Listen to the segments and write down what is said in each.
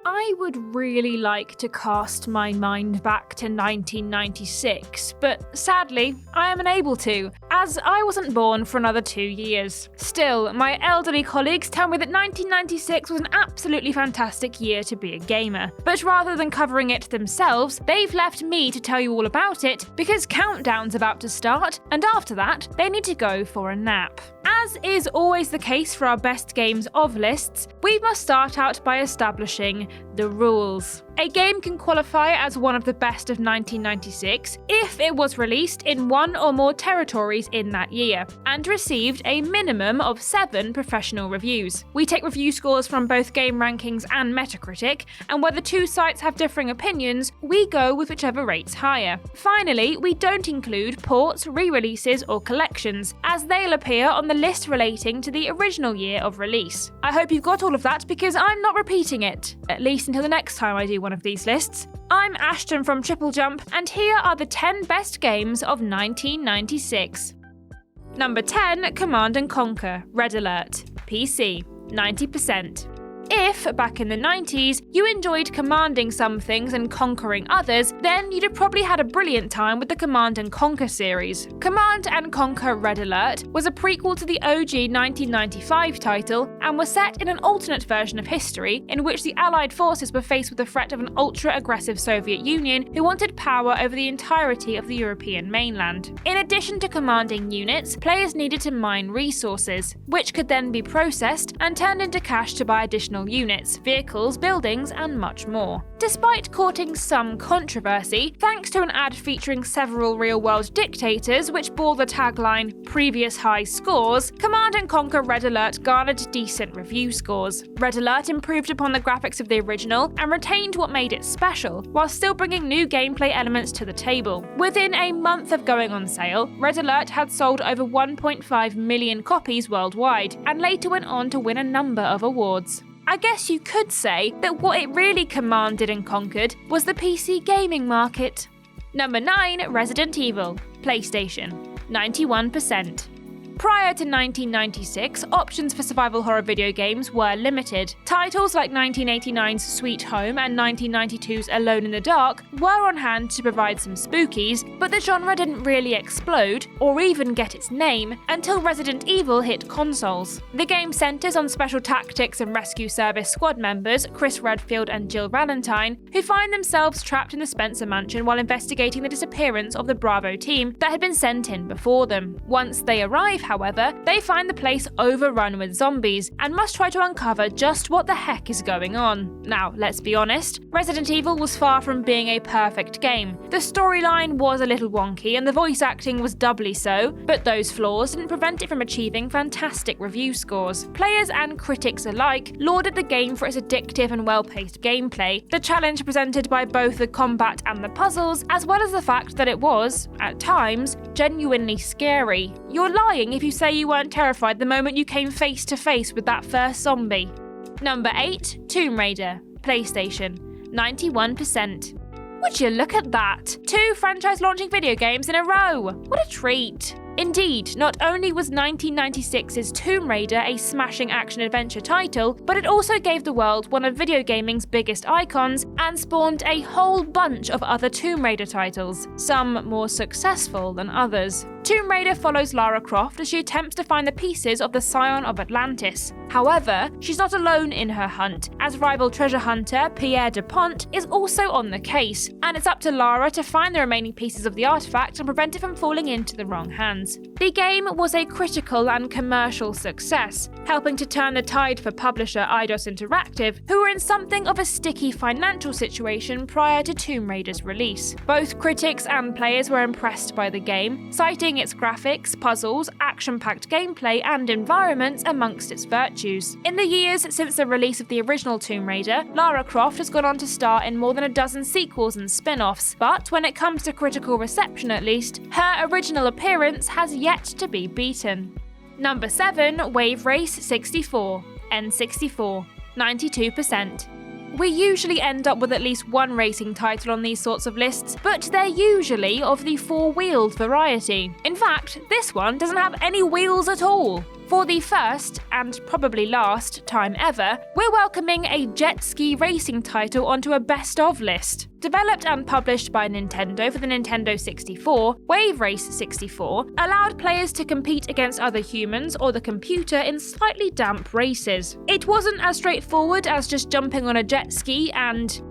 I would really like to cast my mind back to 1996, but sadly, I am unable to, as I wasn't born for another 2 years. Still, my elderly colleagues tell me that 1996 was an absolutely fantastic year to be a gamer, but rather than covering it themselves, they've left me to tell you all about it because Countdown's about to start, and after that, they need to go for a nap. As is always the case for our best games of lists, we must start out by establishing the rules. A game can qualify as one of the best of 1996 if it was released in one or more territories in that year, and received a minimum of 7 professional reviews. We take review scores from both Game Rankings and Metacritic, and where the two sites have differing opinions, we go with whichever rates higher. Finally, we don't include ports, re-releases, or collections, as they'll appear on the list relating to the original year of release. I hope you've got all of that because I'm not repeating it, at least until the next time I do one of these lists. I'm Ashton from TripleJump, and here are the 10 best games of 1996. Number 10, Command & Conquer: Red Alert, PC, 90%. If, back in the 90s, you enjoyed commanding some things and conquering others, then you'd have probably had a brilliant time with the Command & Conquer series. Command & Conquer: Red Alert was a prequel to the OG 1995 title and was set in an alternate version of history in which the Allied forces were faced with the threat of an ultra-aggressive Soviet Union who wanted power over the entirety of the European mainland. In addition to commanding units, players needed to mine resources, which could then be processed and turned into cash to buy additional units, vehicles, buildings, and much more. Despite courting some controversy, thanks to an ad featuring several real-world dictators which bore the tagline "Previous High Scores," Command & Conquer: Red Alert garnered decent review scores. Red Alert improved upon the graphics of the original and retained what made it special, while still bringing new gameplay elements to the table. Within a month of going on sale, Red Alert had sold over 1.5 million copies worldwide, and later went on to win a number of awards. I guess you could say that what it really commanded and conquered was the PC gaming market. Number 9, Resident Evil, PlayStation, 91%. Prior to 1996, options for survival horror video games were limited. Titles like 1989's Sweet Home and 1992's Alone in the Dark were on hand to provide some spookies, but the genre didn't really explode, or even get its name, until Resident Evil hit consoles. The game centers on Special Tactics and Rescue Service squad members Chris Redfield and Jill Valentine, who find themselves trapped in the Spencer mansion while investigating the disappearance of the Bravo team that had been sent in before them. Once they arrive, however, they find the place overrun with zombies and must try to uncover just what the heck is going on. Now, let's be honest, Resident Evil was far from being a perfect game. The storyline was a little wonky and the voice acting was doubly so, but those flaws didn't prevent it from achieving fantastic review scores. Players and critics alike lauded the game for its addictive and well-paced gameplay, the challenge presented by both the combat and the puzzles, as well as the fact that it was, at times, genuinely scary. You're lying if you say you weren't terrified the moment you came face to face with that first zombie. Number 8, Tomb Raider, PlayStation, 91%. Would you look at that? 2 franchise-launching video games in a row! What a treat! Indeed, not only was 1996's Tomb Raider a smashing action-adventure title, but it also gave the world one of video gaming's biggest icons and spawned a whole bunch of other Tomb Raider titles, some more successful than others. Tomb Raider follows Lara Croft as she attempts to find the pieces of the Scion of Atlantis. However, she's not alone in her hunt, as rival treasure hunter Pierre Dupont is also on the case, and it's up to Lara to find the remaining pieces of the artifact and prevent it from falling into the wrong hands. The game was a critical and commercial success, helping to turn the tide for publisher Eidos Interactive, who were in something of a sticky financial situation prior to Tomb Raider's release. Both critics and players were impressed by the game, citing its graphics, puzzles, action-packed gameplay, and environments amongst its virtues. In the years since the release of the original Tomb Raider, Lara Croft has gone on to star in more than a dozen sequels and spin-offs, but when it comes to critical reception at least, her original appearance has yet to be beaten. Number 7, Wave Race 64, N64, 92%. We usually end up with at least one racing title on these sorts of lists, but they're usually of the 4-wheeled variety. In fact, this one doesn't have any wheels at all. For the first, and probably last, time ever, we're welcoming a jet ski racing title onto a best of list. Developed and published by Nintendo for the Nintendo 64, Wave Race 64 allowed players to compete against other humans or the computer in slightly damp races. It wasn't as straightforward as just jumping on a jet ski and,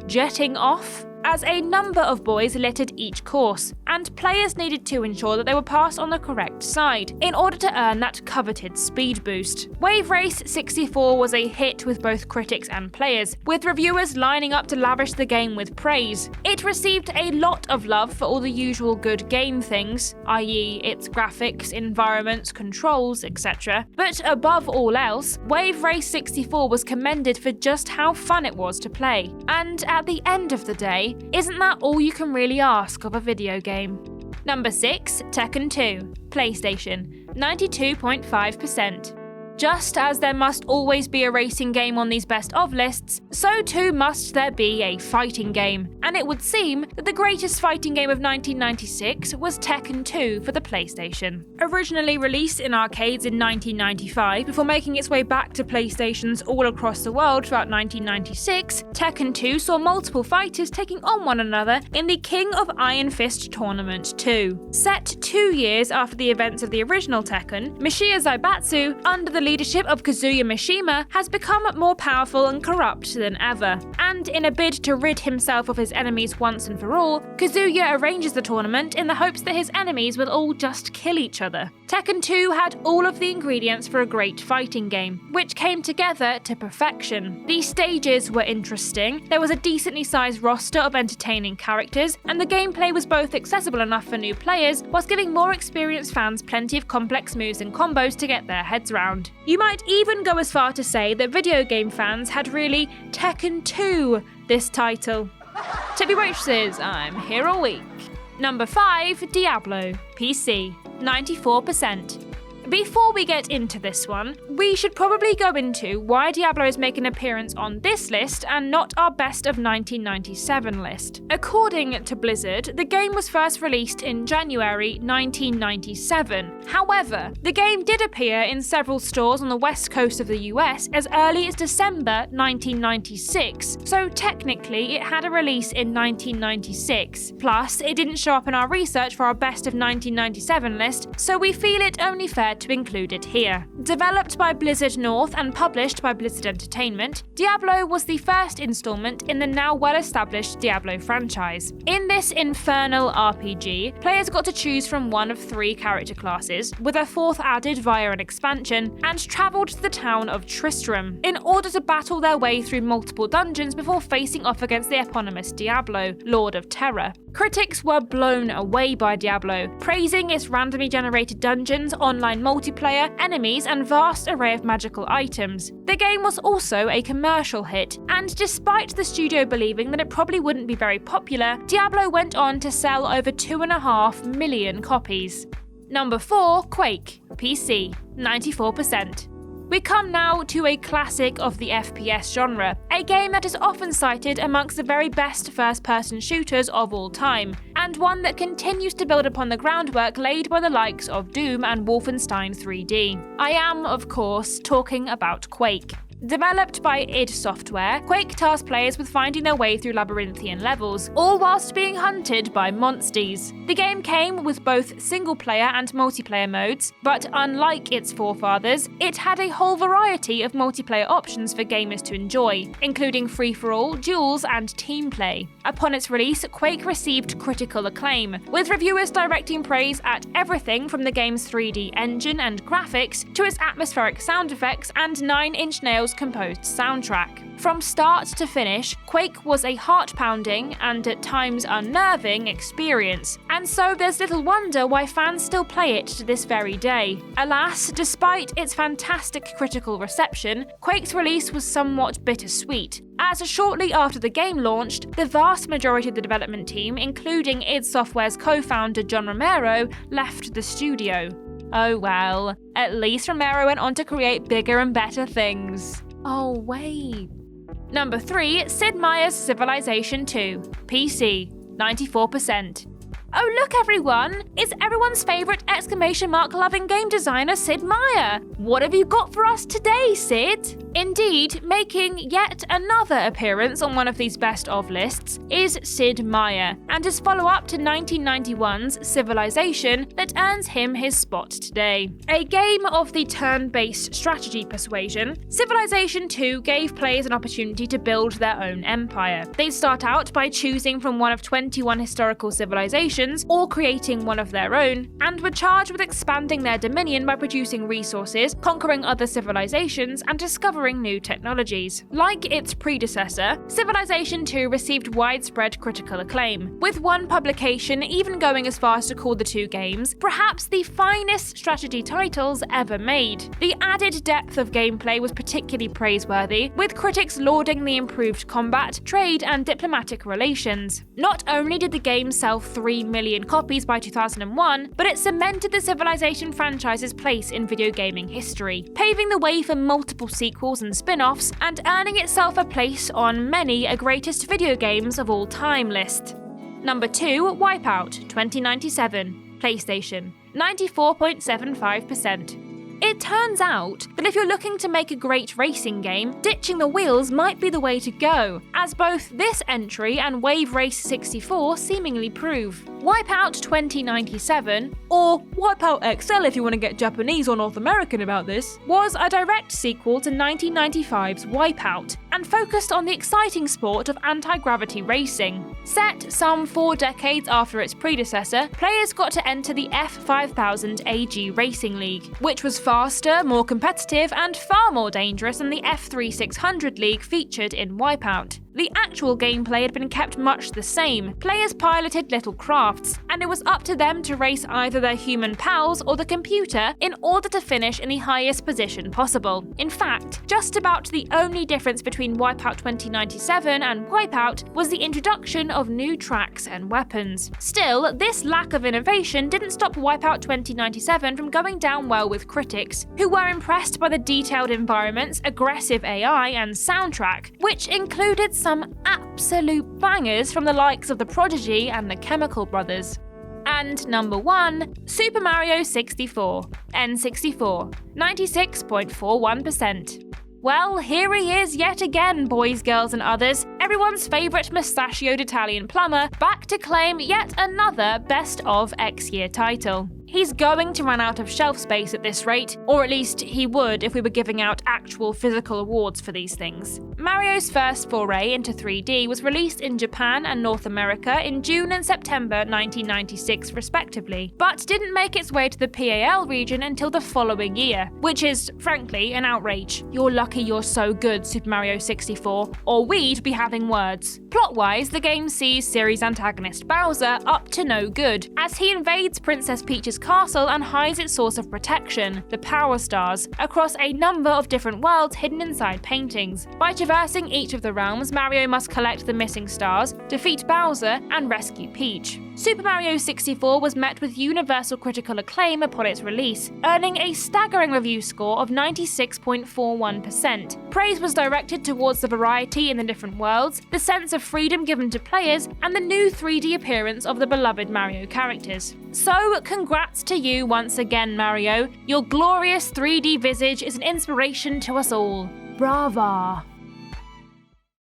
jetting off, as a number of boys littered each course, and players needed to ensure that they were passed on the correct side in order to earn that coveted speed boost. Wave Race 64 was a hit with both critics and players, with reviewers lining up to lavish the game with praise. It received a lot of love for all the usual good game things, i.e. its graphics, environments, controls, etc. But above all else, Wave Race 64 was commended for just how fun it was to play. And at the end of the day, isn't that all you can really ask of a video game? Number 6, Tekken 2, PlayStation, 92.5%. Just as there must always be a racing game on these best of lists, so too must there be a fighting game. And it would seem that the greatest fighting game of 1996 was Tekken 2 for the PlayStation. Originally released in arcades in 1995 before making its way back to PlayStations all across the world throughout 1996, Tekken 2 saw multiple fighters taking on one another in the King of Iron Fist Tournament 2. Set 2 years after the events of the original Tekken, Mashiya Zaibatsu, under the leadership of Kazuya Mishima, has become more powerful and corrupt than ever. And in a bid to rid himself of his enemies once and for all, Kazuya arranges the tournament in the hopes that his enemies will all just kill each other. Tekken 2 had all of the ingredients for a great fighting game, which came together to perfection. The stages were interesting, there was a decently sized roster of entertaining characters, and the gameplay was both accessible enough for new players, whilst giving more experienced fans plenty of complex moves and combos to get their heads around. You might even go as far to say that video game fans had really Tekken 2 this title. Tippy waitresses, I'm here all week. Number 5, Diablo, PC, 94%. Before we get into this one, we should probably go into why Diablo is making an appearance on this list and not our best of 1997 list. According to Blizzard, the game was first released in January 1997. However, the game did appear in several stores on the west coast of the US as early as December 1996, so technically it had a release in 1996. Plus, it didn't show up in our research for our best of 1997 list, so we feel it only fair to include it here. Developed by Blizzard North and published by Blizzard Entertainment, Diablo was the first installment in the now well-established Diablo franchise. In this infernal RPG, players got to choose from one of 3 character classes, with a 4th added via an expansion, and travelled to the town of Tristram in order to battle their way through multiple dungeons before facing off against the eponymous Diablo, Lord of Terror. Critics were blown away by Diablo, praising its randomly generated dungeons, online multiplayer, enemies, and vast array of magical items. The game was also a commercial hit, and despite the studio believing that it probably wouldn't be very popular, Diablo went on to sell over 2.5 million copies. Number 4, Quake, PC, 94%. We come now to a classic of the FPS genre, a game that is often cited amongst the very best first-person shooters of all time, and one that continues to build upon the groundwork laid by the likes of Doom and Wolfenstein 3D. I am, of course, talking about Quake. Developed by id Software, Quake tasked players with finding their way through labyrinthian levels, all whilst being hunted by monsties. The game came with both single-player and multiplayer modes, but unlike its forefathers, it had a whole variety of multiplayer options for gamers to enjoy, including free-for-all, duels, and team play. Upon its release, Quake received critical acclaim, with reviewers directing praise at everything from the game's 3D engine and graphics to its atmospheric sound effects and 9 Inch Nails composed soundtrack. From start to finish, Quake was a heart-pounding and at times unnerving experience, and so there's little wonder why fans still play it to this very day. Alas, despite its fantastic critical reception, Quake's release was somewhat bittersweet, as shortly after the game launched, the vast majority of the development team, including id Software's co-founder John Romero, left the studio. Oh well, at least Romero went on to create bigger and better things. Oh wait. Number 3, Sid Meier's Civilization 2, PC, 94%. Oh look everyone, it's everyone's favourite exclamation mark loving game designer Sid Meier. What have you got for us today, Sid? Indeed, making yet another appearance on one of these best of lists is Sid Meier, and his follow-up to 1991's Civilization that earns him his spot today. A game of the turn-based strategy persuasion, Civilization 2 gave players an opportunity to build their own empire. They'd start out by choosing from one of 21 historical civilizations or creating one of their own, and were charged with expanding their dominion by producing resources, conquering other civilizations, and discovering new technologies. Like its predecessor, Civilization 2 received widespread critical acclaim, with one publication even going as far as to call the two games perhaps the finest strategy titles ever made. The added depth of gameplay was particularly praiseworthy, with critics lauding the improved combat, trade, and diplomatic relations. Not only did the game sell 3 million copies by 2001, but it cemented the Civilization franchise's place in video gaming history, paving the way for multiple sequels and spin-offs, and earning itself a place on many a greatest video games of all time list. Number 2, Wipeout 2097, PlayStation, 94.75%. It turns out that if you're looking to make a great racing game, ditching the wheels might be the way to go, as both this entry and Wave Race 64 seemingly prove. Wipeout 2097, or Wipeout XL if you want to get Japanese or North American about this, was a direct sequel to 1995's Wipeout, and focused on the exciting sport of anti-gravity racing. Set some 4 decades after its predecessor, players got to enter the F5000 AG Racing League, which was faster, more competitive, and far more dangerous than the F3600 League featured in Wipeout. The actual gameplay had been kept much the same. Players piloted little crafts, and it was up to them to race either their human pals or the computer in order to finish in the highest position possible. In fact, just about the only difference between Wipeout 2097 and Wipeout was the introduction of new tracks and weapons. Still, this lack of innovation didn't stop Wipeout 2097 from going down well with critics, who were impressed by the detailed environments, aggressive AI, and soundtrack, which included some absolute bangers from the likes of The Prodigy and the Chemical Brothers. And number 1, Super Mario 64, N64, 96.41%. Well, here he is yet again, boys, girls, and others, everyone's favourite mustachioed Italian plumber, back to claim yet another Best of X-Year title. He's going to run out of shelf space at this rate, or at least he would if we were giving out actual physical awards for these things. Mario's first foray into 3D was released in Japan and North America in June and September 1996 respectively, but didn't make its way to the PAL region until the following year, which is, frankly, an outrage. You're lucky you're so good, Super Mario 64, or we'd be having words. Plot-wise, the game sees series antagonist Bowser up to no good, as he invades Princess Peach's castle and hides its source of protection, the Power Stars, across a number of different worlds hidden inside paintings. By traversing each of the realms, Mario must collect the missing stars, defeat Bowser, and rescue Peach. Super Mario 64 was met with universal critical acclaim upon its release, earning a staggering review score of 96.41%. Praise was directed towards the variety in the different worlds, the sense of freedom given to players, and the new 3D appearance of the beloved Mario characters. So, congrats to you once again, Mario. Your glorious 3D visage is an inspiration to us all. Brava!